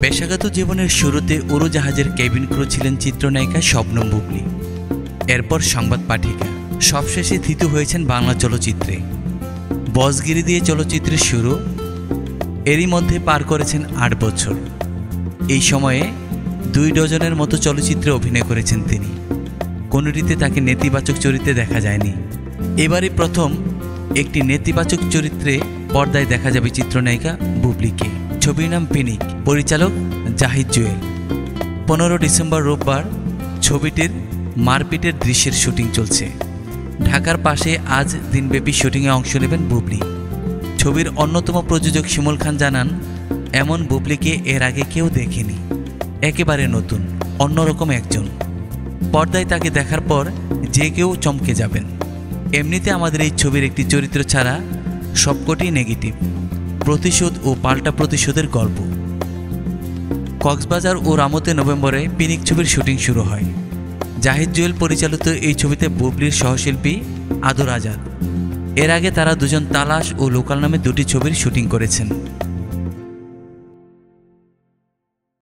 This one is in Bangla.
পেশাগত জীবনের শুরুতে উড়োজাহাজের কেবিন ক্রু ছিলেন চিত্রনায়িকা শবনম বুবলী, এরপর সংবাদ পাঠিকা, সবশেষে থিতু হয়েছেন বাংলা চলচ্চিত্রে। বসগিরি দিয়ে চলচ্চিত্রের শুরু, এরই মধ্যে পার করেছেন ৮ বছর। এই সময়ে ২ ডজনের মতো চলচ্চিত্রে অভিনয় করেছেন তিনি। কোনোটিতে তাকে নেতিবাচক চরিত্রে দেখা যায়নি। এবারই প্রথম একটি নেতিবাচক চরিত্রে পর্দায় দেখা যাবে চিত্রনায়িকা বুবলীকে। ছবির নাম পিনিক, পরিচালক জাহিদ জুয়েল। ১৫ ডিসেম্বর রোববার ছবিটির মারপিটের দৃশ্যের শুটিং চলছে। ঢাকার পাশে আজ দিনব্যাপী শুটিংয়ে অংশ নেবেন বুবলী। ছবির অন্যতম প্রযোজক শিমুল খান জানান, এমন বুবলীকে এর আগে কেউ দেখেনি, একেবারে নতুন, অন্যরকম একজন। পর্দায় তাকে দেখার পর যে কেউ চমকে যাবেন। এমনিতে আমাদের এই ছবির একটি চরিত্র ছাড়া সবকটি নেগেটিভ, প্রতিশোধ ও পাল্টা প্রতিশোধের গল্প। কক্সবাজার ও রামুতে নভেম্বরে পিনিক ছবির শুটিং শুরু হয়। জাহিদ জুয়েল পরিচালিত এই ছবিতে বুবলীর সহশিল্পী আদর আজাদ। এর আগে তারা দুজন তালাশ ও লোকাল নামে ২টি ছবির শুটিং করেছেন।